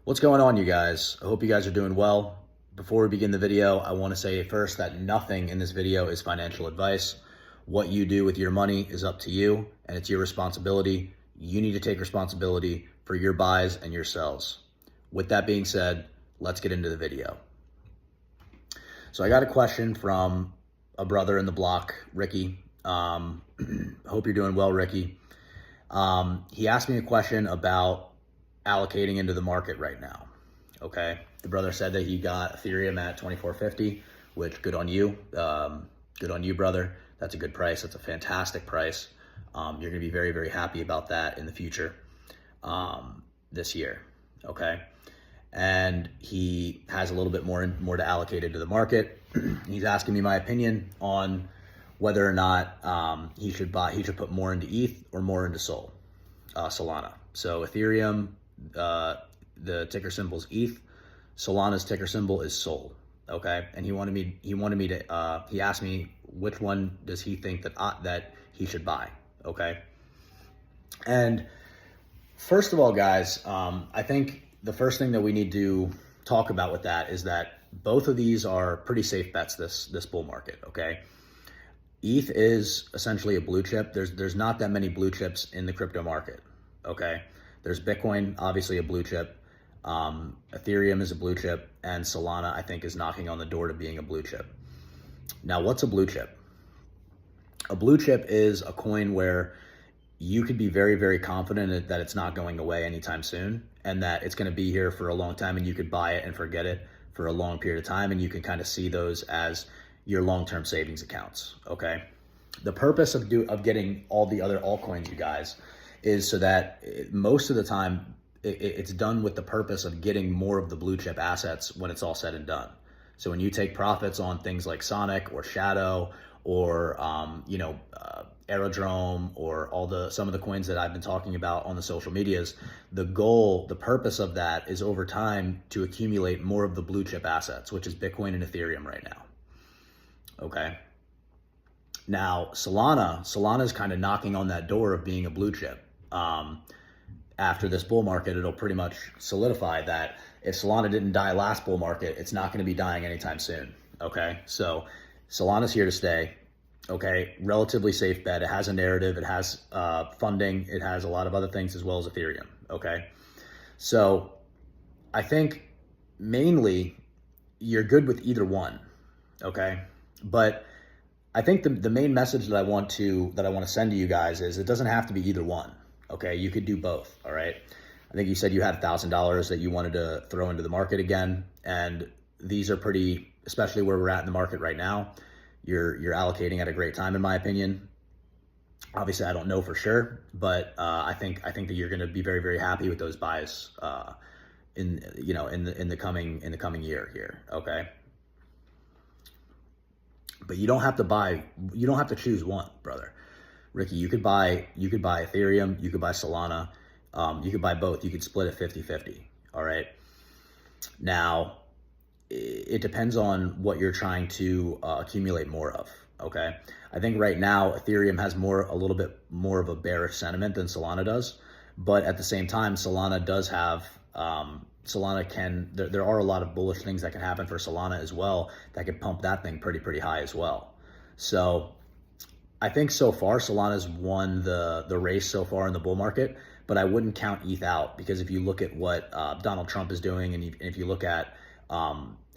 What's going on, you guys? I hope you guys are doing well. Before we begin the video, I want to say first that nothing in this video is financial advice. What you do with your money is up to you, and it's your responsibility. You need to take responsibility for your buys and your sells. With that being said, let's get into the video. So I got a question from a brother in the block, Ricky. Hope you're doing well, Ricky. He asked me a question about allocating into the market right now. Okay, the brother said that he got Ethereum at 24.50, which good on you. Good on you, brother. That's a good price. That's a fantastic price. You're gonna be very, very happy about that in the future, this year. Okay, and he has a little bit more to allocate into the market. He's asking me my opinion on whether or not he should put more into ETH or more into Solana. So Ethereum, the ticker symbol is ETH. Solana's ticker symbol is SOL. Okay, and he asked me which one does he think that he should buy. Okay, and first of all, guys, I think the first thing that we need to talk about with that is that both of these are pretty safe bets this bull market. Okay, ETH is essentially a blue chip. There's not that many blue chips in the crypto market. Okay, there's Bitcoin, obviously a blue chip. Ethereum is a blue chip, and Solana, I think, is knocking on the door to being a blue chip. Now, what's a blue chip? A blue chip is a coin where you could be very, very confident that it's not going away anytime soon, and that it's going to be here for a long time, and you could buy it and forget it for a long period of time, and you can kind of see those as your long-term savings accounts. Okay, the purpose of getting all the other altcoins, you guys, is so that most of the time it's done with the purpose of getting more of the blue chip assets when it's all said and done. So when you take profits on things like Sonic or Shadow or Aerodrome or some of the coins that I've been talking about on the social medias, the purpose of that is over time to accumulate more of the blue chip assets, which is Bitcoin and Ethereum right now. Okay. Now, Solana is kind of knocking on that door of being a blue chip. After this bull market, it'll pretty much solidify that if Solana didn't die last bull market, it's not going to be dying anytime soon. Okay, so Solana's here to stay. Okay, relatively safe bet. It has a narrative. It has funding. It has a lot of other things as well as Ethereum. Okay, so I think mainly you're good with either one. Okay, but I think the main message that I want to send to you guys is it doesn't have to be either one. Okay, you could do both. All right, I think you said you had $1,000 that you wanted to throw into the market again, and these are pretty, especially where we're at in the market right now. You're allocating at a great time, in my opinion. Obviously, I don't know for sure, but I think that you're going to be very, very happy with those buys in the coming year here. Okay. But you don't have to buy, you don't have to choose one, brother. Ricky, you could buy Ethereum, you could buy Solana, you could buy both. You could split it 50-50, all right? Now, it depends on what you're trying to accumulate more of, okay? I think right now, Ethereum has a little bit more of a bearish sentiment than Solana does, but at the same time, Solana does have, there are a lot of bullish things that can happen for Solana as well that could pump that thing pretty high as well. So I think so far Solana's won the race so far in the bull market, but I wouldn't count ETH out, because if you look at what Donald Trump is doing, and if you look at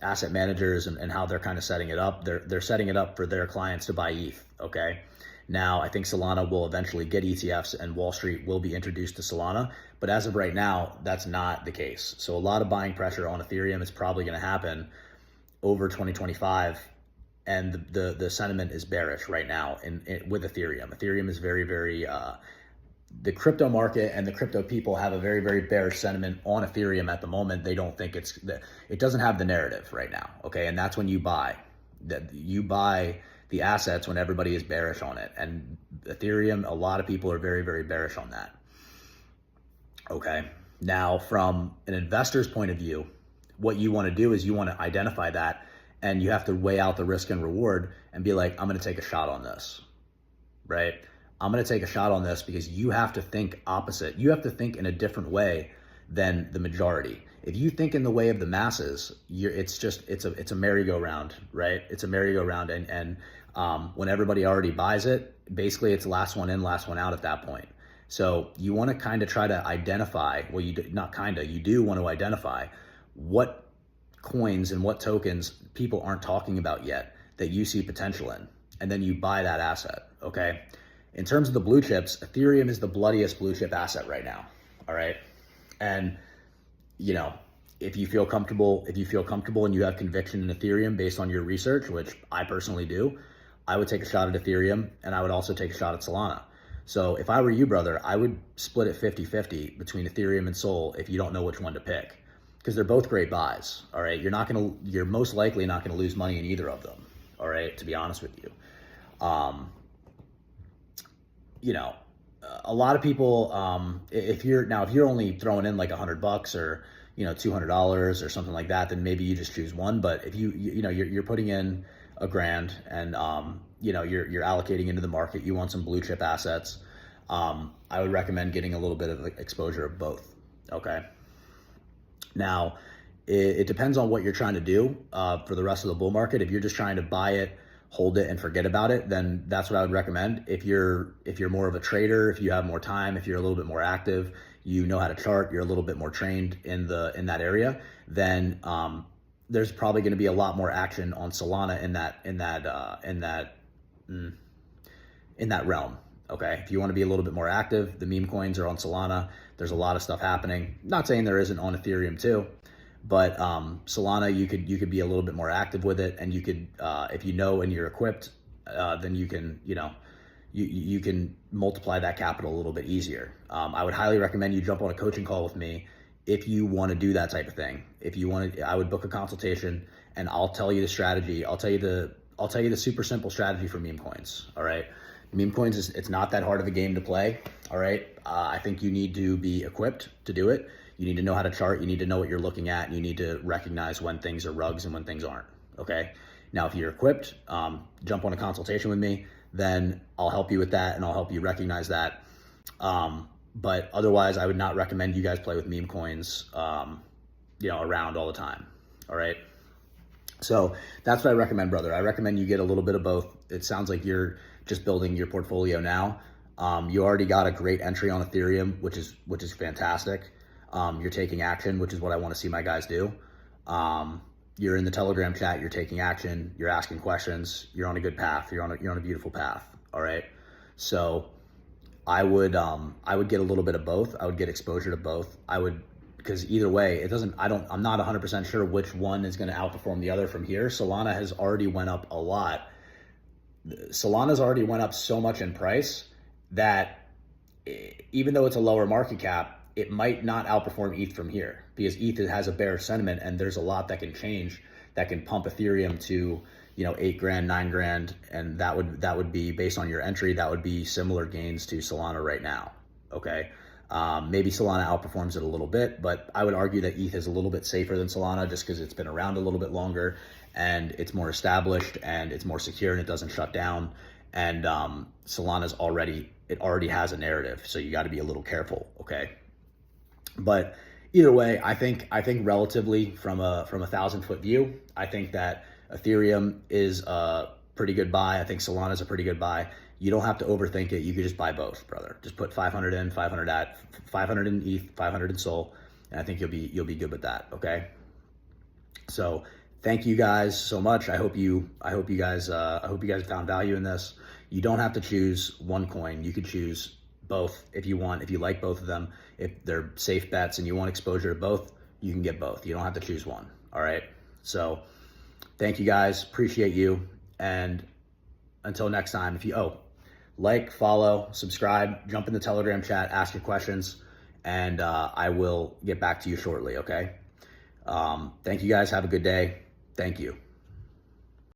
asset managers and how they're kind of setting it up, they're setting it up for their clients to buy ETH. Okay. Now, I think Solana will eventually get ETFs and Wall Street will be introduced to Solana. But as of right now, that's not the case. So a lot of buying pressure on Ethereum is probably going to happen over 2025. And the sentiment is bearish right now with Ethereum. Ethereum is very, very, the crypto market and the crypto people have a very, very bearish sentiment on Ethereum at the moment. They don't think it doesn't have the narrative right now. Okay. And that's when you buy the assets when everybody is bearish on it. And Ethereum, a lot of people are very, very bearish on that. Okay. Now, from an investor's point of view, what you want to do is you want to identify that, and you have to weigh out the risk and reward and be like, I'm going to take a shot on this, right? I'm going to take a shot on this because you have to think opposite. You have to think in a different way than the majority. if you think in the way of the masses, it's a merry-go-round, right? It's a merry-go-round, and when everybody already buys it, basically it's last one in, last one out at that point. So you want to kind of try to identify, well, you do want to identify what coins and what tokens people aren't talking about yet that you see potential in, and then you buy that asset, okay? In terms of the blue chips, Ethereum is the bloodiest blue chip asset right now, all right? And, you know, if you feel comfortable and you have conviction in Ethereum based on your research, which I personally do, I would take a shot at Ethereum, and I would also take a shot at Solana. So if I were you, brother, I would split it 50-50 between Ethereum and Sol if you don't know which one to pick, because they're both great buys, all right? You're most likely not gonna lose money in either of them, all right, to be honest with you. You know, a lot of people, if you're only throwing in like $100 or, you know, $200 or something like that, then maybe you just choose one. But if you're putting in $1,000 and, you know, you're allocating into the market, you want some blue chip assets, I would recommend getting a little bit of exposure of both, okay? Now, it depends on what you're trying to do for the rest of the bull market. If you're just trying to buy it, hold it, and forget about it, then that's what I would recommend. If you're more of a trader, if you have more time, if you're a little bit more active, you know how to chart, you're a little bit more trained in that area, then there's probably going to be a lot more action on Solana in that realm. Okay, if you want to be a little bit more active, the meme coins are on Solana. There's a lot of stuff happening. Not saying there isn't on Ethereum too, but Solana, you could be a little bit more active with it, and you could, if you know and you're equipped, then you can, you know, you can multiply that capital a little bit easier. I would highly recommend you jump on a coaching call with me if you want to do that type of thing. If you want to, I would book a consultation, and I'll tell you the strategy. I'll tell you the super simple strategy for meme coins. All right. Meme coins it's not that hard of a game to play. All right. I think you need to be equipped to do it. You need to know how to chart. You need to know what you're looking at. And you need to recognize when things are rugs and when things aren't. Okay. Now, if you're equipped, jump on a consultation with me, then I'll help you with that, and I'll help you recognize that. But otherwise, I would not recommend you guys play with meme coins, you know, around all the time. All right. So that's what I recommend, brother. I recommend you get a little bit of both. It sounds like you're just building your portfolio now. You already got a great entry on Ethereum, which is fantastic. You're taking action, which is what I want to see my guys do. You're in the Telegram chat, you're taking action, you're asking questions, you're on a good path, you're on a beautiful path. All right. So I would get a little bit of both. I would get exposure to both. Because either way, I'm not 100% sure which one is going to outperform the other from here. Solana has already went up a lot. Solana's already went up so much in price that even though it's a lower market cap, it might not outperform ETH from here, because ETH has a bearish sentiment, and there's a lot that can change that can pump Ethereum to, you know, $8,000, $9,000, and that would be based on your entry. That would be similar gains to Solana right now. Okay. Maybe Solana outperforms it a little bit, but I would argue that ETH is a little bit safer than Solana just because it's been around a little bit longer, and it's more established, and it's more secure, and it doesn't shut down. And Solana's already has a narrative, so you got to be a little careful. Okay. But either way, I think relatively from a 1,000-foot view, I think that Ethereum is a pretty good buy. I think Solana is a pretty good buy. You don't have to overthink it. You could just buy both, brother. Just put 500 in, 500 in ETH, 500 in Sol, and I think you'll be good with that. Okay. So thank you guys so much. I hope you guys found value in this. You don't have to choose one coin. You could choose both if you want. If you like both of them, if they're safe bets and you want exposure to both, you can get both. You don't have to choose one. All right. So thank you guys. Appreciate you. And until next time, if you like, follow, subscribe, jump in the Telegram chat, ask your questions, and I will get back to you shortly. Okay. Thank you guys. Have a good day. Thank you.